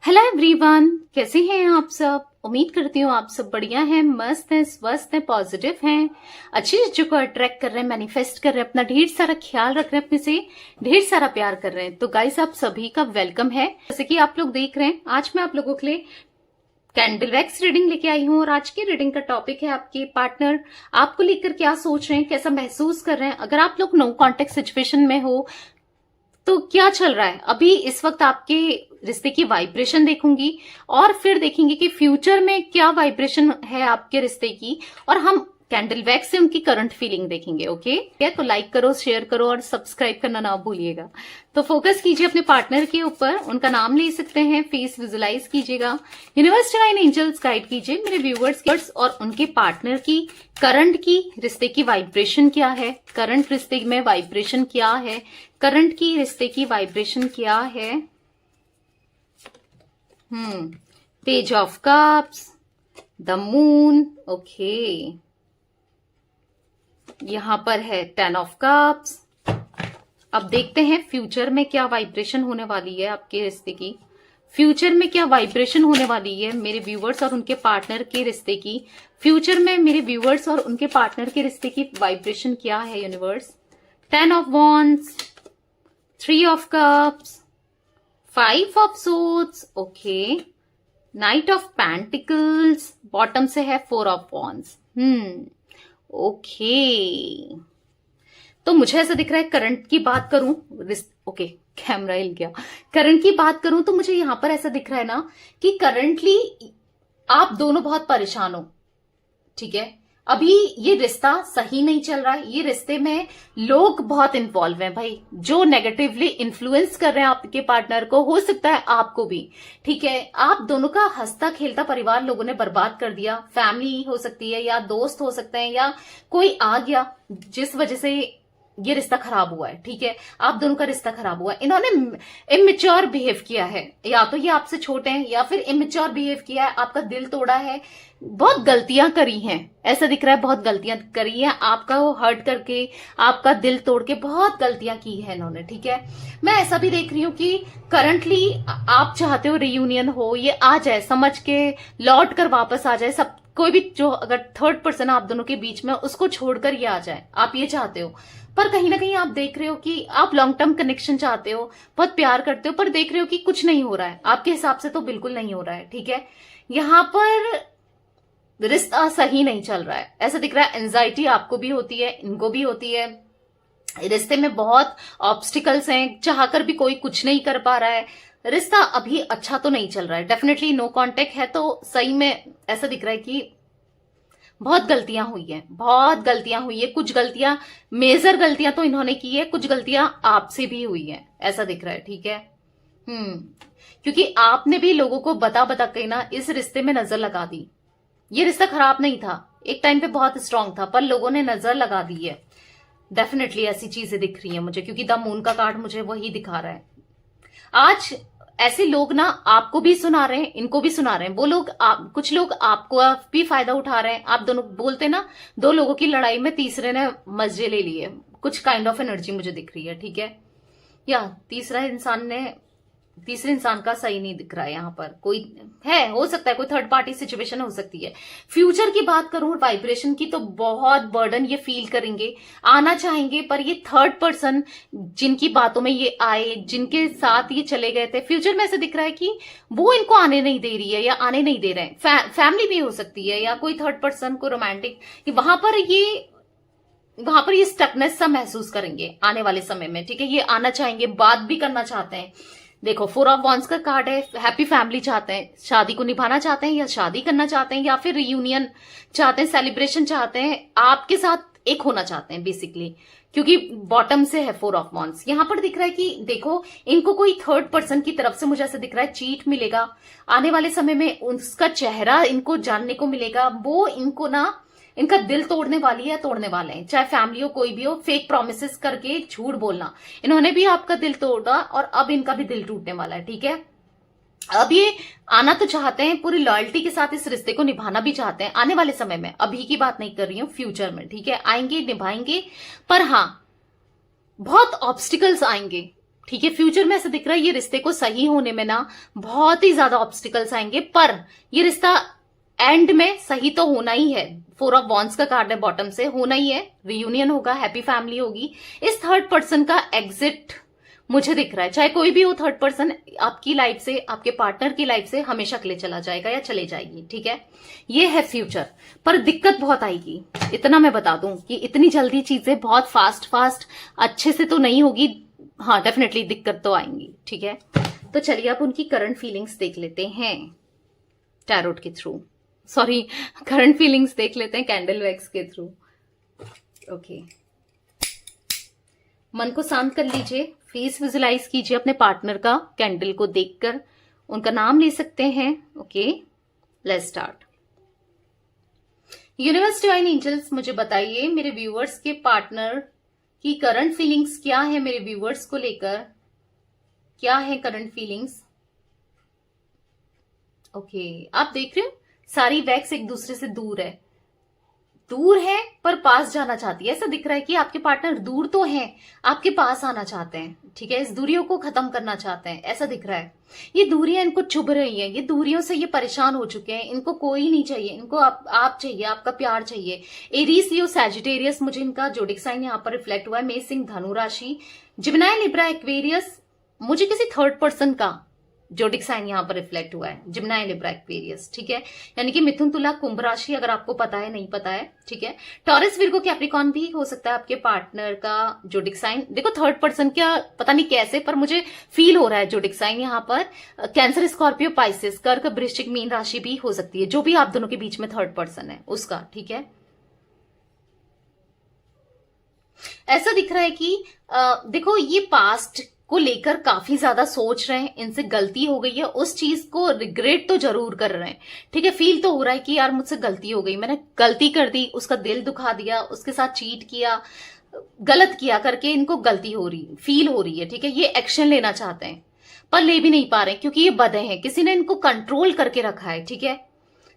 Hello everyone, कैसे हैं आप सब। उम्मीद करती हूँ आप सब बढ़िया हैं, मस्त हैं, स्वस्थ हैं, पॉजिटिव हैं, अच्छी चीजों को अट्रैक्ट कर रहे हैं, मैनिफेस्ट कर रहे हैं, अपना ढेर सारा ख्याल रख रहे हैं, अपने से ढेर सारा प्यार कर रहे हैं। तो गाइस, आप सभी का वेलकम है। जैसे कि आप लोग देख रहे हैं, आज मैं आप लोगों के लिए कैंडल वैक्स रीडिंग लेके आई हूँ और आज की रीडिंग का टॉपिक है आपके पार्टनर आपको लेकर क्या सोच रहे हैं, कैसा महसूस कर रहे हैं। अगर आप लोग नो कॉन्टेक्ट सिचुएशन में हो तो क्या चल रहा है अभी इस वक्त, आपके रिश्ते की वाइब्रेशन देखूंगी और फिर देखेंगे कि फ्यूचर में क्या वाइब्रेशन है आपके रिश्ते की, और हम कैंडल वैक्स से उनकी करंट फीलिंग देखेंगे। ओके, तो लाइक करो, शेयर करो और सब्सक्राइब करना ना भूलिएगा। तो फोकस कीजिए अपने पार्टनर के ऊपर, उनका नाम ले सकते हैं, फेस विजुलाइज कीजिएगा, यूनिवर्स डिवाइन एंजल्स गाइड कीजिए मेरे व्यूवर्स और उनके पार्टनर की करंट की रिश्ते की वाइब्रेशन क्या है, करंट रिश्ते में वाइब्रेशन क्या है, करंट की रिश्ते की वाइब्रेशन क्या है। Page of cups, the moon, okay, यहां पर है 10 ऑफ कप्स। अब देखते हैं फ्यूचर में क्या वाइब्रेशन होने वाली है आपके रिश्ते की, फ्यूचर में क्या वाइब्रेशन होने वाली है मेरे व्यूवर्स और उनके पार्टनर के रिश्ते की, फ्यूचर में मेरे व्यूवर्स और उनके पार्टनर के रिश्ते की वाइब्रेशन क्या है universe. 10 of wands, 3 of cups, 5 of swords, okay, night of pentacles, bottom से है 4 ऑफ वॉन्ड्स। ओके, तो मुझे ऐसा दिख रहा है, करंट की बात करूं, ओके, कैमरा हिल गया, करंट की बात करूं तो मुझे यहां पर ऐसा दिख रहा है ना कि करंटली आप दोनों बहुत परेशान हो। ठीक है, अभी ये रिश्ता सही नहीं चल रहा है, ये रिश्ते में लोग बहुत इन्वॉल्व हैं भाई, जो नेगेटिवली इन्फ्लुएंस कर रहे हैं आपके पार्टनर को, हो सकता है आपको भी। ठीक है, आप दोनों का हंसता खेलता परिवार लोगों ने बर्बाद कर दिया, फैमिली हो सकती है या दोस्त हो सकते हैं या कोई आ गया जिस वजह से ये रिश्ता खराब हुआ है। ठीक है, आप दोनों का रिश्ता खराब हुआ है, इन्होंने इमेच्योर बिहेव किया है, या तो ये आपसे छोटे हैं या फिर इमेच्योर बिहेव किया है, आपका दिल तोड़ा है, बहुत गलतियां करी हैं, ऐसा दिख रहा है, बहुत गलतियां करी हैं, आपका वो हर्ट करके, आपका दिल तोड़ के बहुत गलतियां की है इन्होंने। ठीक है, मैं ऐसा भी देख रही हूं कि करंटली आप चाहते हो रियूनियन हो, ये आ जाए, समझ के लौट कर वापस आ जाए, सब कोई भी जो अगर थर्ड पर्सन आप दोनों के बीच में उसको छोड़कर ये आ जाए, आप ये चाहते हो। पर कहीं ना कहीं आप देख रहे हो कि आप लॉन्ग टर्म कनेक्शन चाहते हो, बहुत प्यार करते हो, पर देख रहे हो कि कुछ नहीं हो रहा है, आपके हिसाब से तो बिल्कुल नहीं हो रहा है। ठीक है, यहां पर रिश्ता सही नहीं चल रहा है, ऐसा दिख रहा है। एंजाइटी आपको भी होती है, इनको भी होती है, रिश्ते में बहुत ऑब्स्टिकल्स हैं, चाहकर भी कोई कुछ नहीं कर पा रहा है, रिश्ता अभी अच्छा तो नहीं चल रहा है। डेफिनेटली नो कांटेक्ट है तो सही में ऐसा दिख रहा है कि बहुत गलतियां हुई है, बहुत गलतियां हुई है, कुछ गलतियां, मेजर गलतियां तो इन्होंने की है, कुछ गलतियां आपसे भी हुई है, ऐसा दिख रहा है। ठीक है, क्योंकि आपने भी लोगों को बता बता के ना इस रिश्ते में नजर लगा दी। ये रिश्ता खराब नहीं था, एक टाइम पे बहुत स्ट्रांग था, पर लोगों ने नजर लगा दी है। डेफिनेटली ऐसी चीजें दिख रही हैं मुझे, क्योंकि द मून का कार्ड मुझे वही दिखा रहा है। आज ऐसे लोग ना आपको भी सुना रहे हैं, इनको भी सुना रहे हैं, वो लोग कुछ लोग आपको भी फायदा उठा रहे हैं। आप दोनों बोलते ना, दो लोगों की लड़ाई में तीसरे ने मजे ले लिए, कुछ काइंड ऑफ एनर्जी मुझे दिख रही है। ठीक है, या तीसरे इंसान का सही नहीं दिख रहा है, यहाँ पर कोई है, हो सकता है कोई थर्ड पार्टी सिचुएशन हो सकती है। फ्यूचर की बात करूं वाइब्रेशन की, तो बहुत बर्डन ये फील करेंगे, आना चाहेंगे, पर ये थर्ड पर्सन जिनकी बातों में ये आए, जिनके साथ ये चले गए थे, फ्यूचर में ऐसे दिख रहा है कि वो इनको आने नहीं दे रही है या आने नहीं दे रहे हैं। फैमिली भी हो सकती है या कोई थर्ड पर्सन को रोमांटिक, वहां पर ये स्टकनेस सा महसूस करेंगे आने वाले समय में। ठीक है, ये आना चाहेंगे, बात भी करना चाहते हैं। देखो 4 ऑफ वॉन्ड्स का कार्ड है, हैप्पी फैमिली चाहते हैं, शादी को निभाना चाहते हैं या शादी करना चाहते हैं या फिर रियूनियन चाहते हैं, सेलिब्रेशन चाहते हैं, आपके साथ एक होना चाहते हैं बेसिकली, क्योंकि बॉटम से है 4 ऑफ वॉन्ड्स। यहां पर दिख रहा है कि देखो इनको कोई थर्ड पर्सन की तरफ से मुझे ऐसा दिख रहा है चीट मिलेगा आने वाले समय में, उसका चेहरा इनको जानने को मिलेगा, वो इनको ना इनका दिल तोड़ने वाली है, तोड़ने वाले हैं, चाहे फैमिली हो कोई भी हो, फेक प्रोमिसेस करके झूठ बोलना, इन्होंने भी आपका दिल तोड़ा और अब इनका भी दिल टूटने वाला है। ठीक है, अब ये आना तो चाहते हैं, पूरी लॉयल्टी के साथ इस रिश्ते को निभाना भी चाहते हैं आने वाले समय में, अभी की बात नहीं कर रही हूं, फ्यूचर में। ठीक है, आएंगे, निभाएंगे, पर हाँ बहुत ऑब्स्टिकल्स आएंगे, ठीक है, फ्यूचर में ऐसा दिख रहा है ये रिश्ते को सही होने में ना बहुत ही ज्यादा ऑब्स्टिकल्स आएंगे, पर ये रिश्ता एंड में सही तो होना ही है। 4 ऑफ वॉन्ड्स का कार्ड है बॉटम से, होना ही है, रियूनियन होगा, हैप्पी फैमिली होगी। इस थर्ड पर्सन का एग्जिट मुझे दिख रहा है, चाहे कोई भी हो थर्ड पर्सन आपकी लाइफ से, आपके पार्टनर की लाइफ से हमेशा के लिए चला जाएगा या चले जाएगी। ठीक है, ये है फ्यूचर, पर दिक्कत बहुत आएगी, इतना मैं बता दूं कि इतनी जल्दी चीजें बहुत फास्ट अच्छे से तो नहीं होगी। हाँ, डेफिनेटली दिक्कत तो आएंगी। ठीक है, तो चलिए आप उनकी करंट फीलिंग्स देख लेते हैं टैरोट के थ्रू, सॉरी करंट फीलिंग्स देख लेते हैं कैंडल वैक्स के थ्रू। ओके, मन को शांत कर लीजिए, फेस विजुलाइज कीजिए अपने पार्टनर का, कैंडल को देखकर उनका नाम ले सकते हैं। Okay, let's start. Universe, divine angels, मुझे बताइए मेरे व्यूअर्स के पार्टनर की करंट फीलिंग्स क्या है, मेरे व्यूअर्स को लेकर क्या है करंट फीलिंग्स। ओके, आप देख रहे हो सारी वैक्स एक दूसरे से दूर है पर पास जाना चाहती है। ऐसा दिख रहा है कि आपके पार्टनर दूर तो हैं, आपके पास आना चाहते हैं। ठीक है, इस दूरियों को खत्म करना चाहते हैं, ऐसा दिख रहा है। ये दूरियां इनको चुभ रही हैं, ये दूरियों से ये परेशान हो चुके हैं, इनको कोई नहीं चाहिए, इनको आप चाहिए, आपका प्यार चाहिए। एरीज, लियो, सैजिटेरियस, मुझे इनका जोडिक साइन यहाँ पर रिफ्लेक्ट हुआ है। मेष, सिंह, धनु राशि, जिमिनाई, लिब्रा, एक्वेरियस, मुझे किसी थर्ड पर्सन का जोडिक साइन यहाँ पर रिफ्लेक्ट हुआ है, जिमिनाई, लिब्रा, एक्वेरियस। ठीक है, यानी कि मिथुन, तुला, कुंभ राशि, अगर आपको पता है, नहीं पता है। ठीक है, टॉरस, विर्गो, कैप्रिकॉर्न भी हो सकता है आपके पार्टनर का जोडिक साइन। देखो थर्ड पर्सन का पता नहीं कैसे, पर मुझे फील हो रहा है जोडिक साइन यहाँ पर। कैंसर, स्कॉर्पियो, पाइसेस, कर्क, वृश्चिक, मीन राशि भी हो सकती है, जो भी आप दोनों के बीच में थर्ड पर्सन है उसका। ठीक है, ऐसा दिख रहा है कि देखो ये पास्ट को लेकर काफी ज्यादा सोच रहे हैं, इनसे गलती हो गई है, उस चीज को रिग्रेट तो जरूर कर रहे हैं। ठीक है, फील तो हो रहा है कि यार मुझसे गलती हो गई, मैंने गलती कर दी, उसका दिल दुखा दिया, उसके साथ चीट किया, गलत किया करके इनको गलती हो रही, फील हो रही है। ठीक है, ये एक्शन लेना चाहते हैं पर ले भी नहीं पा रहे क्योंकि ये बधे हैं, किसी ने इनको कंट्रोल करके रखा है। ठीक है,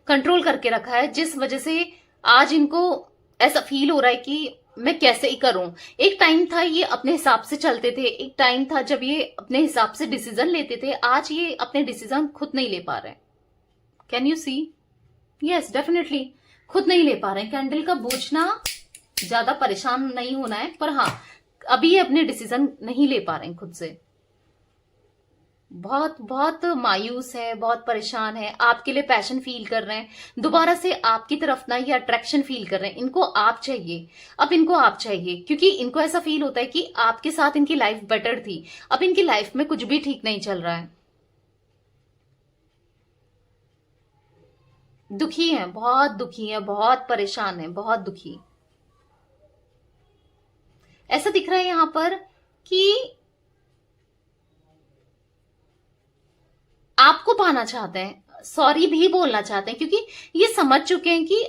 कंट्रोल करके रखा है, जिस वजह से आज इनको ऐसा फील हो रहा है कि मैं कैसे ही करूं। एक टाइम था ये अपने हिसाब से चलते थे, एक टाइम था जब ये अपने हिसाब से डिसीजन लेते थे, आज ये अपने डिसीजन खुद नहीं ले पा रहे। Can you see? Yes, definitely खुद नहीं ले पा रहे। कैंडल का बूझना, ज्यादा परेशान नहीं होना है, पर हाँ अभी ये अपने डिसीजन नहीं ले पा रहे हैं खुद से। बहुत मायूस है, बहुत परेशान है, आपके लिए पैशन फील कर रहे हैं, दोबारा से आपकी तरफ ना ये अट्रैक्शन फील कर रहे हैं। इनको आप चाहिए, अब इनको आप चाहिए, क्योंकि इनको ऐसा फील होता है कि आपके साथ इनकी लाइफ बेटर थी, अब इनकी लाइफ में कुछ भी ठीक नहीं चल रहा है। दुखी है, बहुत दुखी है, बहुत परेशान है, बहुत दुखी। ऐसा दिख रहा है यहां पर कि आपको पाना चाहते हैं, सॉरी भी बोलना चाहते हैं, क्योंकि ये समझ चुके हैं कि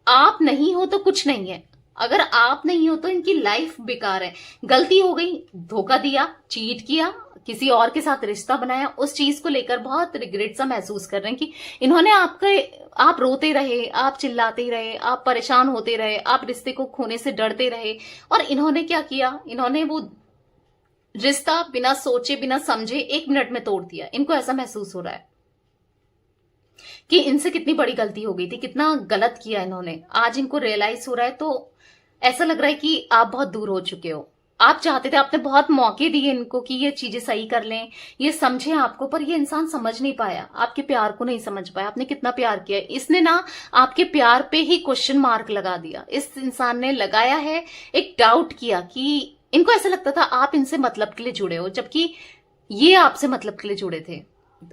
आप नहीं हो तो कुछ नहीं है, अगर आप नहीं हो तो इनकी लाइफ बेकार है। गलती हो गई, धोखा दिया, चीट किया, किसी और के साथ रिश्ता बनाया, उस चीज को लेकर बहुत रिग्रेट सा महसूस कर रहे हैं कि इन्होंने आप रोते रहे, आप चिल्लाते रहे, आप परेशान होते रहे, आप रिश्ते को खोने से डरते रहे, और इन्होंने क्या किया, इन्होंने वो रिश्ता बिना सोचे बिना समझे 1 मिनट में तोड़ दिया। इनको ऐसा महसूस हो रहा है कि इनसे कितनी बड़ी गलती हो गई थी, कितना गलत किया इन्होंने, आज इनको रियलाइज हो रहा है। तो ऐसा लग रहा है कि आप बहुत दूर हो चुके हो, आप चाहते थे, आपने बहुत मौके दिए इनको कि ये चीजें सही कर लें, ये समझे आपको, पर ये इंसान समझ नहीं पाया, आपके प्यार को नहीं समझ पाया, आपने कितना प्यार किया। इसने ना आपके प्यार पे ही क्वेश्चन मार्क लगा दिया, इस इंसान ने लगाया है, एक डाउट किया कि इनको ऐसा लगता था आप इनसे मतलब के लिए जुड़े हो, जबकि ये आपसे मतलब के लिए जुड़े थे।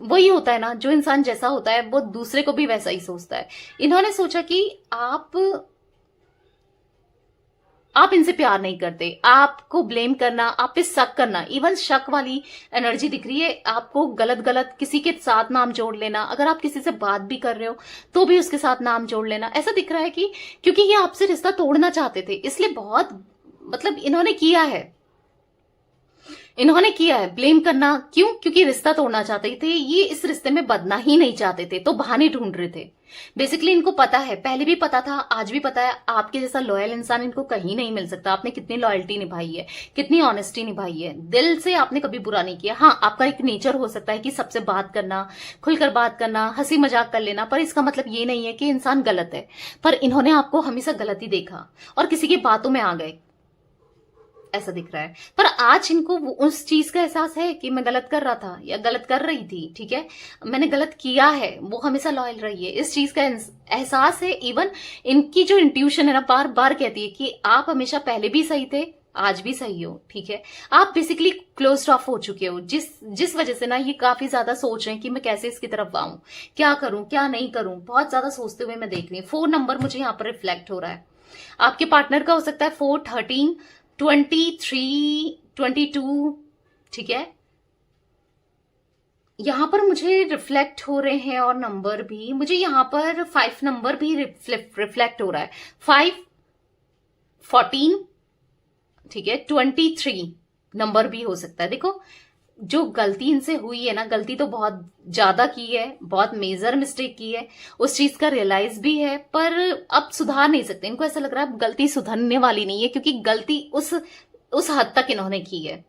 वही होता है ना, जो इंसान जैसा होता है वो दूसरे को भी वैसा ही सोचता है। इन्होंने सोचा कि आप इनसे प्यार नहीं करते, आपको ब्लेम करना, आप पे शक करना, इवन शक वाली एनर्जी दिख रही है आपको, गलत किसी के साथ नाम जोड़ लेना, अगर आप किसी से बात भी कर रहे हो तो भी उसके साथ नाम जोड़ लेना। ऐसा दिख रहा है कि क्योंकि ये आपसे रिश्ता तोड़ना चाहते थे, इसलिए बहुत मतलब इन्होंने किया है। इन्होंने किया है ब्लेम करना। क्यों? क्योंकि रिश्ता तोड़ना चाहते थे ये, इस रिश्ते में बदना ही नहीं चाहते थे, तो बहाने ढूंढ रहे थे। बेसिकली इनको पता है, पहले भी पता था, आज भी पता है, आपके जैसा लॉयल इंसान इनको कहीं नहीं मिल सकता। आपने कितनी लॉयल्टी निभाई है, कितनी ऑनेस्टी निभाई है, दिल से आपने कभी बुरा नहीं किया। हाँ, आपका एक नेचर हो सकता है कि सबसे बात करना, खुलकर बात करना, हंसी मजाक कर लेना, पर इसका मतलब ये नहीं है कि इंसान गलत है। पर इन्होंने आपको हमेशा गलत ही देखा और किसी की बातों में आ गए, ऐसा दिख रहा है। पर आज इनको उस चीज का एहसास है कि मैं गलत कर रहा था या गलत कर रही थी, ठीक है, मैंने गलत किया है। वो हमेशा लॉयल रही है, इस चीज का एहसास है। इवन इनकी जो इंट्यूशन है ना, बार बार कहती है कि आप हमेशा पहले भी सही थे, आज भी सही हो, ठीक है। आप बेसिकली क्लोज ऑफ हो चुके हो, जिस वजह से ना ये काफी ज्यादा सोच रहे हैं कि मैं कैसे इसकी तरफ आऊं, क्या करूं क्या नहीं करूं, बहुत ज्यादा सोचते हुए मैं देख रही हूँ। 4 नंबर मुझे यहाँ पर रिफ्लेक्ट हो रहा है। आपके पार्टनर का हो सकता है 4, 13, 23, 22, ठीक है। यहां पर मुझे रिफ्लेक्ट हो रहे हैं और नंबर भी, मुझे यहां पर 5 नंबर भी रिफ्लेक्ट हो रहा है। 5, 14, ठीक है, 23 नंबर भी हो सकता है। देखो, जो गलती इनसे हुई है ना, गलती तो बहुत ज्यादा की है, बहुत मेजर मिस्टेक की है, उस चीज का रियलाइज भी है, पर अब सुधार नहीं सकते। इनको ऐसा लग रहा है गलती सुधरने वाली नहीं है, क्योंकि गलती उस हद तक इन्होंने की है।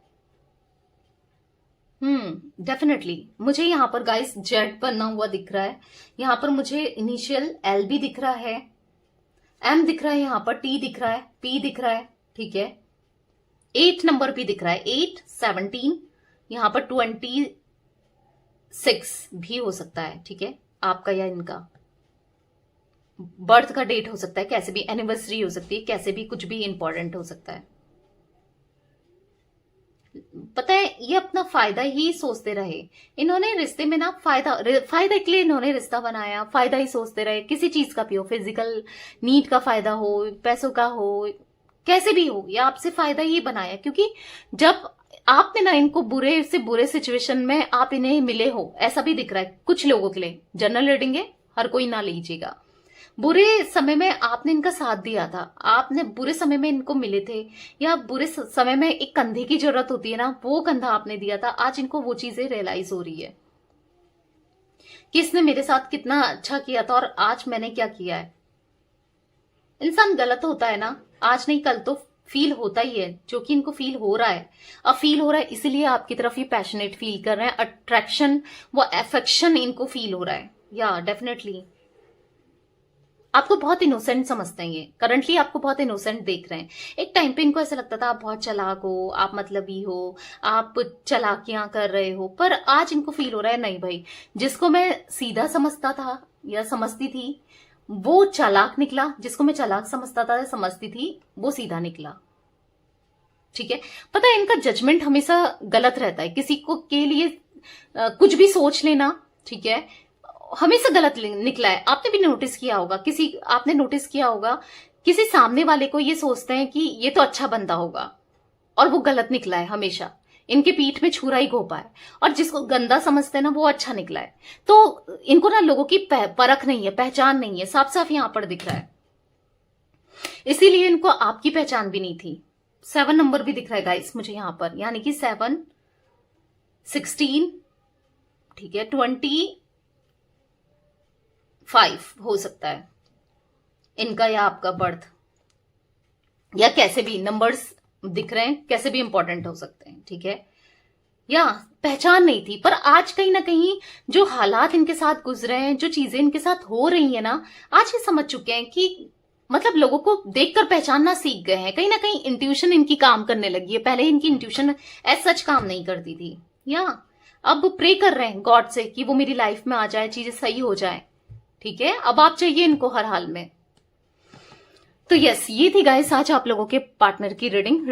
डेफिनेटली मुझे यहाँ पर गाइस जेड बना हुआ दिख रहा है। यहाँ पर मुझे इनिशियल एल भी दिख रहा है, एम दिख रहा है, यहाँ पर टी दिख रहा है, पी दिख रहा है, ठीक है। 8 नंबर भी दिख रहा है, 8, 17, यहाँ पर 26 भी हो सकता है, ठीक है। आपका या इनका बर्थ का डेट हो सकता है, कैसे भी एनिवर्सरी हो सकती है, कैसे भी कुछ भी इंपॉर्टेंट हो सकता है। पता है, ये अपना फायदा ही सोचते रहे। इन्होंने रिश्ते में ना फायदा के लिए इन्होंने रिश्ता बनाया, फायदा ही सोचते रहे, किसी चीज का भी हो, फिजिकल नीड का फायदा हो, पैसों का हो, कैसे भी हो, या आपसे फायदा ही बनाया। क्योंकि जब आपने ना इनको बुरे से बुरे सिचुएशन में आप इन्हें मिले हो, ऐसा भी दिख रहा है कुछ लोगों के लिए। जनरल रीडिंग है, हर कोई ना लीजिएगा। बुरे समय में आपने इनका साथ दिया था, आपने बुरे समय में इनको मिले थे, या बुरे समय में एक कंधे की जरूरत होती है ना, वो कंधा आपने दिया था। आज इनको वो चीजें रियलाइज हो रही है कि इसने मेरे साथ कितना अच्छा किया था और आज मैंने क्या किया है। इंसान गलत होता है ना, आज नहीं कल तो फील होता ही है, जो कि इनको फील हो रहा है। अब फील हो रहा है इसीलिए आपकी तरफ ये पैशनेट फील कर रहे हैं, अट्रैक्शन, वो अफेक्शन इनको फील हो रहा है। या डेफिनेटली आपको बहुत इनोसेंट समझते हैं ये, करंटली आपको बहुत इनोसेंट देख रहे हैं। एक टाइम पे इनको ऐसा लगता था आप बहुत चालाक हो, आप मतलबी हो, आप चालाकियां कर रहे हो, पर आज इनको फील हो रहा है नहीं भाई, जिसको मैं सीधा समझता था या समझती थी वो चालाक निकला, जिसको मैं चालाक समझता था या समझती थी वो सीधा निकला, ठीक है। पता है, इनका जजमेंट हमेशा गलत रहता है, किसी को के लिए कुछ भी सोच लेना, ठीक है, हमेशा गलत निकला है। आपने भी नोटिस किया होगा, आपने नोटिस किया होगा किसी सामने वाले को ये सोचते हैं कि ये तो अच्छा बंदा होगा, और वो गलत निकला है हमेशा। इनके पीठ में छुरा ही घोपा है, और जिसको गंदा समझते हैं ना वो अच्छा निकला है। तो इनको ना लोगों की परख नहीं है, पहचान नहीं है, साफ साफ यहां पर दिख रहा है। इसीलिए इनको आपकी पहचान भी नहीं थी। 7 नंबर भी दिख रहा है गाइस मुझे यहां पर, यानी कि 7, 16, ठीक है, 25 हो सकता है इनका या आपका बर्थ, या कैसे भी नंबर्स दिख रहे हैं, कैसे भी इंपॉर्टेंट हो सकते हैं, ठीक है। या पहचान नहीं थी, पर आज कहीं ना कहीं जो हालात इनके साथ गुजरे हैं, जो चीजें इनके साथ हो रही है ना, आज ये समझ चुके हैं कि मतलब लोगों को देखकर पहचानना सीख गए हैं। कहीं ना कहीं इंट्यूशन इनकी काम करने लगी है, पहले इनकी इंट्यूशन एज सच काम नहीं करती थी। या अब प्रे कर रहे हैं गॉड से कि वो मेरी लाइफ में आ जाए, चीजें सही हो जाए, ठीक है। अब आप चाहिए इनको हर हाल में। तो यस, ये थी गाइस आज आप लोगों के पार्टनर की रीडिंग।